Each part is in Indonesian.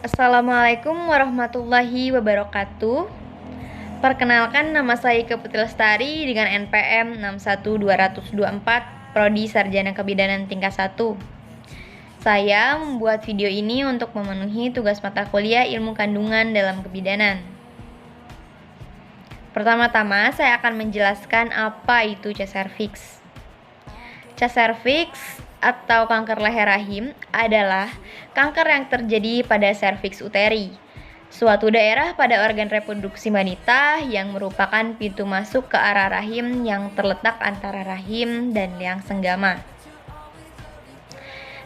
Assalamualaikum warahmatullahi wabarakatuh. Perkenalkan, nama saya Ike Putri Lestari dengan NPM 612024, Prodi Sarjana Kebidanan tingkat 1. Saya membuat video ini untuk memenuhi tugas mata kuliah Ilmu Kandungan dalam Kebidanan. Pertama-tama, saya akan menjelaskan apa itu C. cervix. C. cervix atau kanker leher rahim adalah kanker yang terjadi pada serviks uteri, suatu daerah pada organ reproduksi wanita yang merupakan pintu masuk ke arah rahim yang terletak antara rahim dan liang senggama.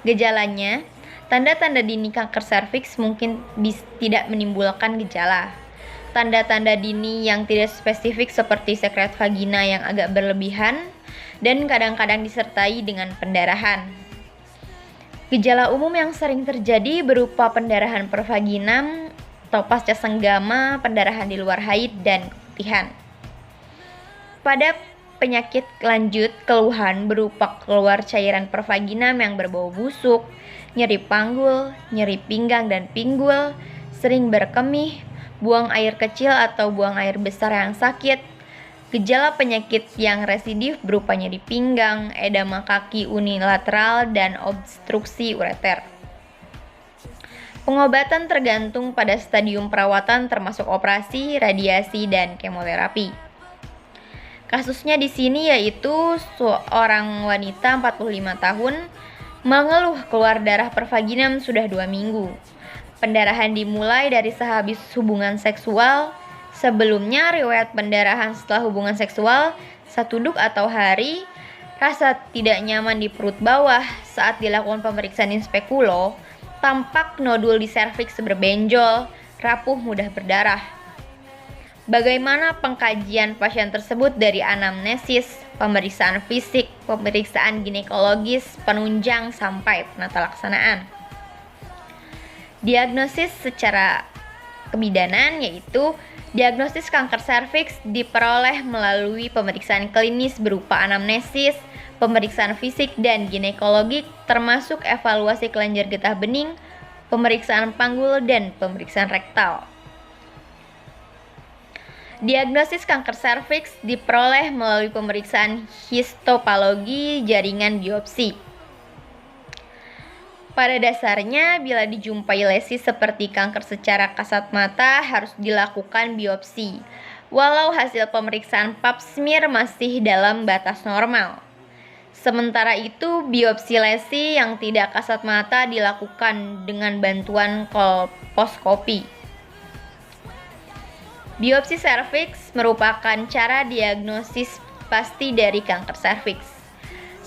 Gejalanya, tanda-tanda dini kanker serviks mungkin tidak menimbulkan gejala. Tanda-tanda dini yang tidak spesifik seperti sekret vagina yang agak berlebihan dan kadang-kadang disertai dengan pendarahan. Gejala umum yang sering terjadi berupa pendarahan per vaginam atau pasca senggama, pendarahan di luar haid, dan keputihan. Pada penyakit lanjut, keluhan berupa keluar cairan per vaginam yang berbau busuk, nyeri panggul, nyeri pinggang dan pinggul, sering berkemih, buang air kecil atau buang air besar yang sakit. Gejala penyakit yang residif berupa nyeri pinggang, edema kaki unilateral, dan obstruksi ureter. Pengobatan tergantung pada stadium perawatan termasuk operasi, radiasi, dan kemoterapi. Kasusnya di sini yaitu seorang wanita 45 tahun mengeluh keluar darah per vaginam sudah 2 minggu. Pendarahan dimulai dari sehabis hubungan seksual. Sebelumnya riwayat pendarahan setelah hubungan seksual, 1 duk atau hari, rasa tidak nyaman di perut bawah saat dilakukan pemeriksaan inspekulo, tampak nodul di serviks berbenjol, rapuh mudah berdarah. Bagaimana pengkajian pasien tersebut dari anamnesis, pemeriksaan fisik, pemeriksaan ginekologis, penunjang, sampai penata laksanaan. Diagnosis secara kebidanan yaitu diagnosis kanker serviks diperoleh melalui pemeriksaan klinis berupa anamnesis, pemeriksaan fisik dan ginekologik termasuk evaluasi kelenjar getah bening, pemeriksaan panggul, dan pemeriksaan rektal. Diagnosis kanker serviks diperoleh melalui pemeriksaan histopatologi jaringan biopsi. Pada dasarnya, bila dijumpai lesi seperti kanker secara kasat mata, harus dilakukan biopsi, walau hasil pemeriksaan pap smear masih dalam batas normal. Sementara itu, biopsi lesi yang tidak kasat mata dilakukan dengan bantuan kolposkopi. Biopsi serviks merupakan cara diagnosis pasti dari kanker serviks.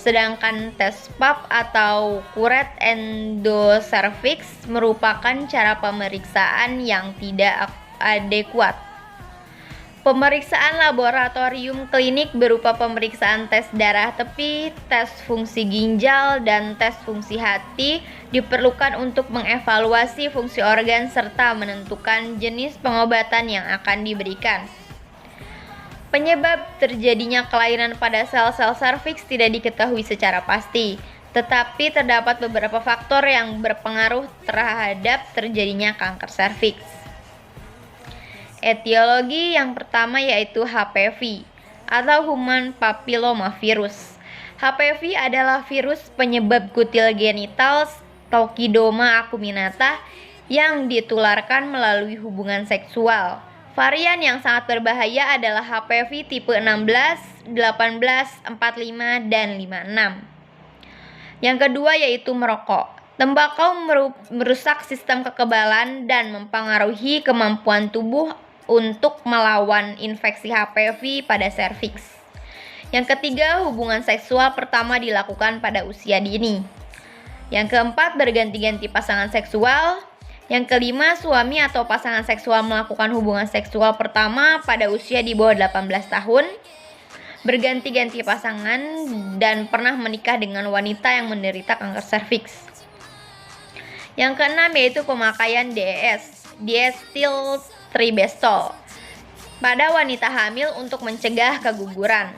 Sedangkan tes pap atau kuret endoservix merupakan cara pemeriksaan yang tidak adekuat. Pemeriksaan laboratorium klinik berupa pemeriksaan tes darah tepi, tes fungsi ginjal, dan tes fungsi hati diperlukan untuk mengevaluasi fungsi organ serta menentukan jenis pengobatan yang akan diberikan. Penyebab terjadinya kelainan pada sel-sel serviks tidak diketahui secara pasti, tetapi terdapat beberapa faktor yang berpengaruh terhadap terjadinya kanker serviks. Etiologi yang pertama yaitu HPV atau Human Papillomavirus. HPV adalah virus penyebab kutil genital Stokidoma acuminata yang ditularkan melalui hubungan seksual. Varian yang sangat berbahaya adalah HPV tipe 16, 18, 45, dan 56. Yang kedua yaitu merokok. Tembakau merusak sistem kekebalan dan mempengaruhi kemampuan tubuh untuk melawan infeksi HPV pada serviks. Yang ketiga, hubungan seksual pertama dilakukan pada usia dini. Yang keempat, berganti-ganti pasangan seksual. Yang kelima, suami atau pasangan seksual melakukan hubungan seksual pertama pada usia di bawah 18 tahun, berganti-ganti pasangan, dan pernah menikah dengan wanita yang menderita kanker serviks. Yang keenam yaitu pemakaian DES, diethyltribestol, pada wanita hamil untuk mencegah keguguran.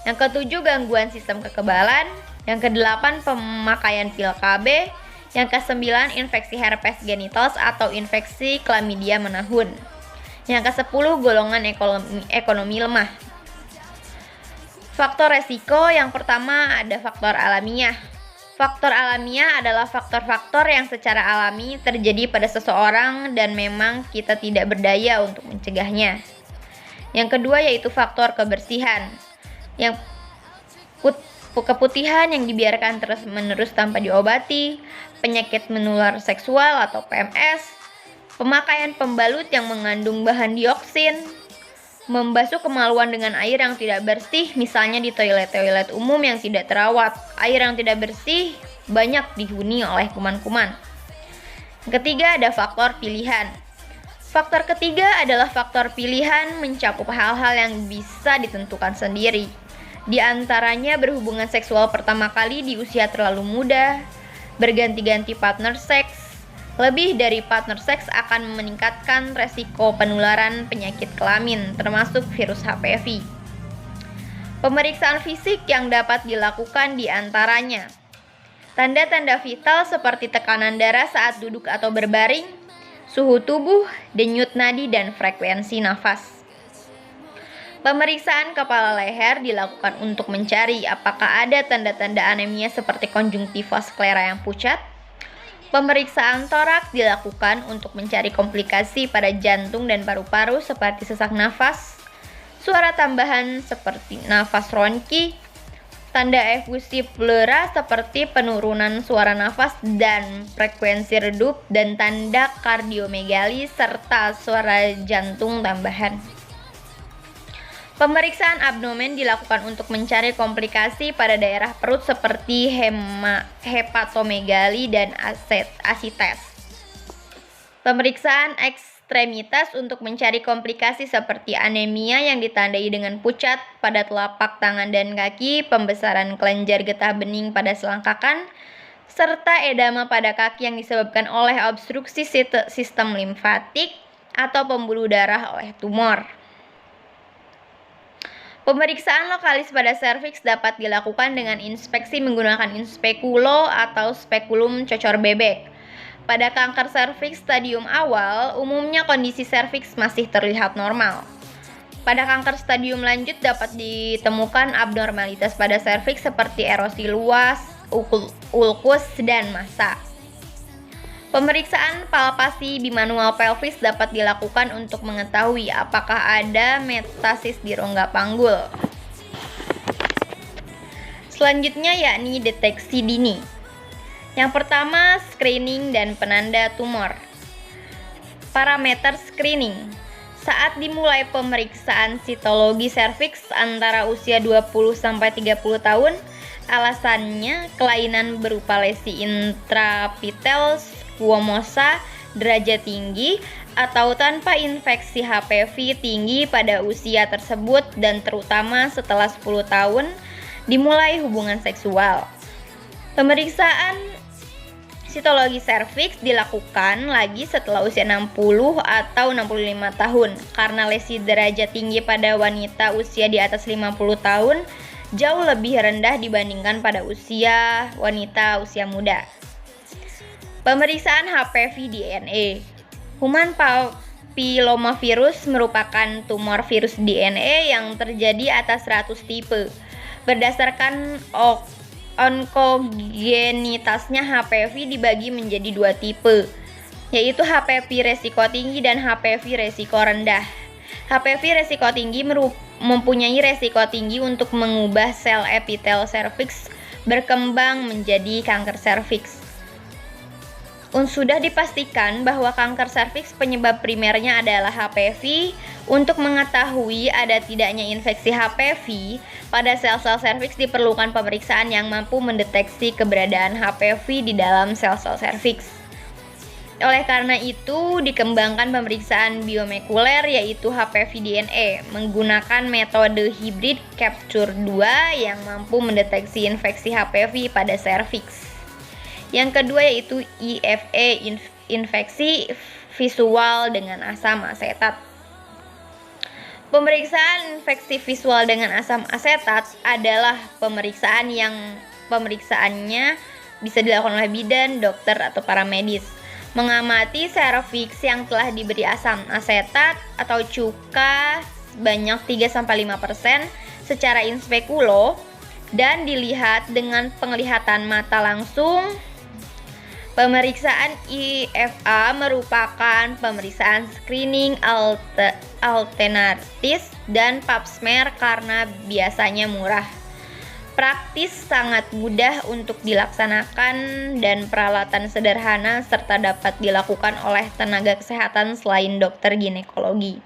Yang ketujuh, gangguan sistem kekebalan. Yang kedelapan, pemakaian pil KB. Yang ke-9, infeksi herpes genitals atau infeksi chlamydia menahun. Yang ke-10, golongan ekonomi lemah. Faktor resiko yang pertama ada faktor alamiah. Faktor alamiah adalah faktor-faktor yang secara alami terjadi pada seseorang dan memang kita tidak berdaya untuk mencegahnya. Yang kedua yaitu faktor kebersihan. Yang keputihan yang dibiarkan terus-menerus tanpa diobati, penyakit menular seksual atau PMS, pemakaian pembalut yang mengandung bahan dioksin, membasuh kemaluan dengan air yang tidak bersih, misalnya di toilet-toilet umum yang tidak terawat. Air yang tidak bersih banyak dihuni oleh kuman-kuman. Yang ketiga ada faktor pilihan. Faktor ketiga adalah faktor pilihan mencakup hal-hal yang bisa ditentukan sendiri. Di antaranya berhubungan seksual pertama kali di usia terlalu muda, berganti-ganti partner seks, lebih dari partner seks akan meningkatkan resiko penularan penyakit kelamin, termasuk virus HPV. Pemeriksaan fisik yang dapat dilakukan di antaranya tanda-tanda vital seperti tekanan darah saat duduk atau berbaring, suhu tubuh, denyut nadi, dan frekuensi nafas. Pemeriksaan kepala leher dilakukan untuk mencari apakah ada tanda-tanda anemia seperti konjungtiva sklera yang pucat. Pemeriksaan toraks dilakukan untuk mencari komplikasi pada jantung dan paru-paru seperti sesak nafas, suara tambahan seperti nafas ronki, tanda efusi pleura seperti penurunan suara nafas dan frekuensi redup, dan tanda kardiomegali serta suara jantung tambahan. Pemeriksaan abdomen dilakukan untuk mencari komplikasi pada daerah perut seperti hepatomegali dan asites. Pemeriksaan ekstremitas untuk mencari komplikasi seperti anemia yang ditandai dengan pucat pada telapak tangan dan kaki, pembesaran kelenjar getah bening pada selangkakan, serta edema pada kaki yang disebabkan oleh obstruksi sistem limfatik atau pembuluh darah oleh tumor. Pemeriksaan lokalis pada serviks dapat dilakukan dengan inspeksi menggunakan inspekulo atau spekulum cocor bebek. Pada kanker serviks stadium awal, umumnya kondisi serviks masih terlihat normal. Pada kanker stadium lanjut dapat ditemukan abnormalitas pada serviks seperti erosi luas, ulkus, dan massa. Pemeriksaan palpasi bimanual pelvis dapat dilakukan untuk mengetahui apakah ada metastasis di rongga panggul. Selanjutnya yakni deteksi dini. Yang pertama, screening dan penanda tumor. Parameter screening. Saat dimulai pemeriksaan sitologi serviks antara usia 20-30 tahun, alasannya kelainan berupa lesi intrapitel, squamosa, derajat tinggi, atau tanpa infeksi HPV tinggi pada usia tersebut dan terutama setelah 10 tahun dimulai hubungan seksual. Pemeriksaan sitologi serviks dilakukan lagi setelah usia 60 atau 65 tahun karena lesi derajat tinggi pada wanita usia di atas 50 tahun jauh lebih rendah dibandingkan pada wanita usia muda. Pemeriksaan HPV DNA. Human papillomavirus merupakan tumor virus DNA yang terjadi atas 100 tipe. Berdasarkan onkogenitasnya, HPV dibagi menjadi 2 tipe, yaitu HPV resiko tinggi dan HPV resiko rendah. HPV resiko tinggi mempunyai resiko tinggi untuk mengubah sel epitel serviks berkembang menjadi kanker serviks. Sudah dipastikan bahwa kanker serviks penyebab primernya adalah HPV. Untuk mengetahui ada tidaknya infeksi HPV pada sel-sel serviks diperlukan pemeriksaan yang mampu mendeteksi keberadaan HPV di dalam sel-sel serviks. Oleh karena itu, dikembangkan pemeriksaan biomolekuler yaitu HPV DNA menggunakan metode hybrid capture 2 yang mampu mendeteksi infeksi HPV pada serviks. Yang kedua yaitu IFA, infeksi visual dengan asam asetat. Pemeriksaan infeksi visual dengan asam asetat adalah pemeriksaan yang pemeriksaannya bisa dilakukan oleh bidan, dokter, atau para medis. Mengamati serviks yang telah diberi asam asetat atau cuka sebanyak 3-5% secara in speculo dan dilihat dengan penglihatan mata langsung. Pemeriksaan IFA merupakan pemeriksaan screening alternatif dan pap smear karena biasanya murah, praktis, sangat mudah untuk dilaksanakan, dan peralatan sederhana serta dapat dilakukan oleh tenaga kesehatan selain dokter ginekologi.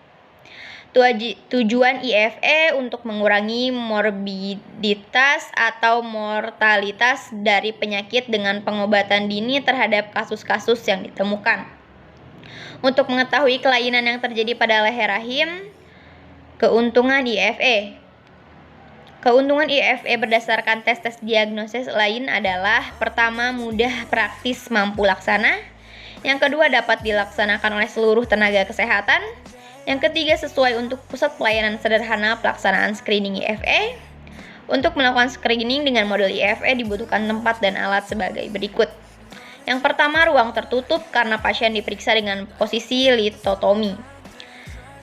Tujuan IFE untuk mengurangi morbiditas atau mortalitas dari penyakit dengan pengobatan dini terhadap kasus-kasus yang ditemukan. Untuk mengetahui kelainan yang terjadi pada leher rahim, keuntungan IFE. Keuntungan IFE berdasarkan tes-tes diagnosis lain adalah: pertama, mudah, praktis, mampu laksana. Yang kedua, dapat dilaksanakan oleh seluruh tenaga kesehatan. Yang ketiga, sesuai untuk pusat pelayanan sederhana pelaksanaan screening IFE. Untuk melakukan screening dengan model IFE dibutuhkan tempat dan alat sebagai berikut. Yang pertama, ruang tertutup karena pasien diperiksa dengan posisi litotomi.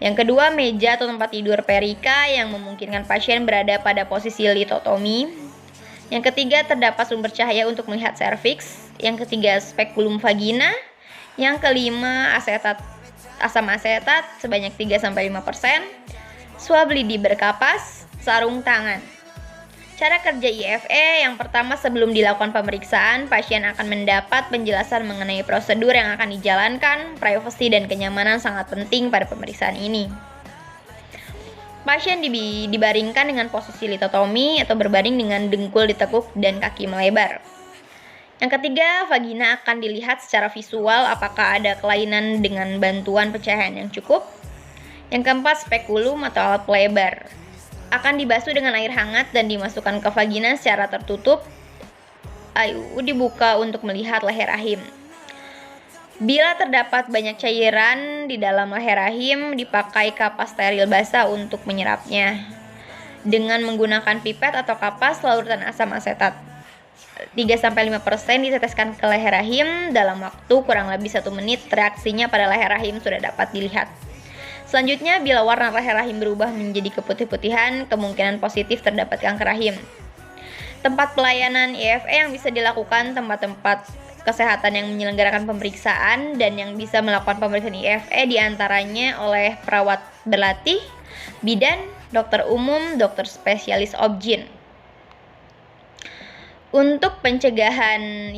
Yang kedua, meja atau tempat tidur perika yang memungkinkan pasien berada pada posisi litotomi. Yang ketiga, terdapat sumber cahaya untuk melihat serviks. Yang ketiga, spekulum vagina. Yang kelima, asam asetat sebanyak 3-5%, swab lidi berkapas, sarung tangan. Cara kerja IFE: yang pertama, sebelum dilakukan pemeriksaan, pasien akan mendapat penjelasan mengenai prosedur yang akan dijalankan. Privasi dan kenyamanan sangat penting pada pemeriksaan ini. Pasien dibaringkan dengan posisi litotomi atau berbaring dengan dengkul ditekuk dan kaki melebar. Yang ketiga, vagina akan dilihat secara visual apakah ada kelainan dengan bantuan pencahayaan yang cukup. Yang keempat, spekulum atau alat pelebar akan dibasuh dengan air hangat dan dimasukkan ke vagina secara tertutup. Ayo dibuka untuk melihat leher rahim. Bila terdapat banyak cairan di dalam leher rahim, dipakai kapas steril basah untuk menyerapnya dengan menggunakan pipet atau kapas larutan asam asetat. 3-5% diteteskan ke leher rahim dalam waktu kurang lebih 1 menit. Reaksinya pada leher rahim sudah dapat dilihat. Selanjutnya, bila warna leher rahim berubah menjadi keputih-putihan, kemungkinan positif terdapat kanker rahim. Tempat pelayanan IFE yang bisa dilakukan: tempat-tempat kesehatan yang menyelenggarakan pemeriksaan dan yang bisa melakukan pemeriksaan IFE diantaranya oleh perawat berlatih, bidan, dokter umum, dokter spesialis OB/GYN. Untuk pencegahan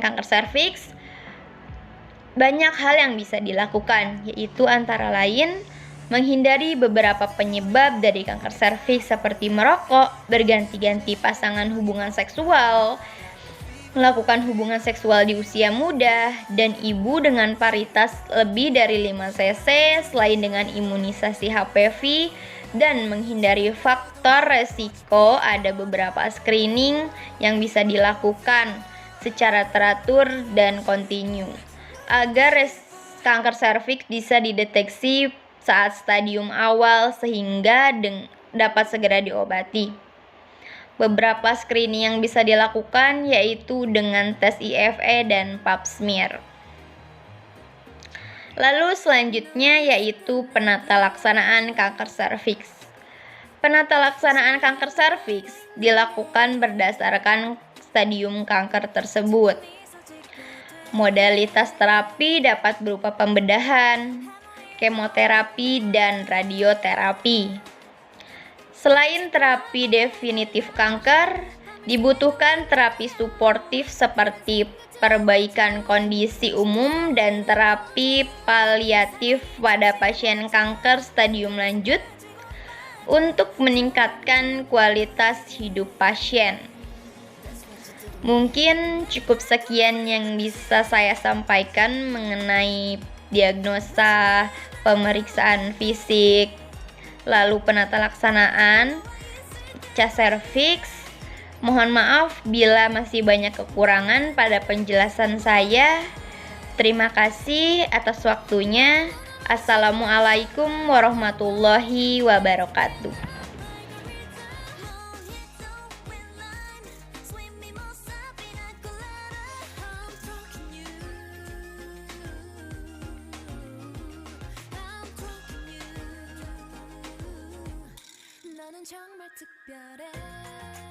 kanker serviks, banyak hal yang bisa dilakukan, yaitu antara lain menghindari beberapa penyebab dari kanker serviks seperti merokok, berganti-ganti pasangan hubungan seksual, melakukan hubungan seksual di usia muda, dan ibu dengan paritas lebih dari 5 cc, selain dengan imunisasi HPV dan menghindari faktor resiko. Ada beberapa screening yang bisa dilakukan secara teratur dan kontinu agar kanker serviks bisa dideteksi saat stadium awal sehingga dapat segera diobati. Beberapa screening yang bisa dilakukan yaitu dengan tes IFE dan pap smear. Lalu selanjutnya yaitu penata laksanaan kanker serviks. Penata laksanaan kanker serviks dilakukan berdasarkan stadium kanker tersebut. Modalitas terapi dapat berupa pembedahan, kemoterapi, dan radioterapi. Selain terapi definitif kanker, dibutuhkan terapi suportif seperti perbaikan kondisi umum dan terapi paliatif pada pasien kanker stadium lanjut untuk meningkatkan kualitas hidup pasien. Mungkin cukup sekian yang bisa saya sampaikan mengenai diagnosa, pemeriksaan fisik, lalu penata laksanaan cas serviks. Mohon maaf bila masih banyak kekurangan pada penjelasan saya. Terima kasih atas waktunya. Assalamualaikum warahmatullahi wabarakatuh. 정말 특별해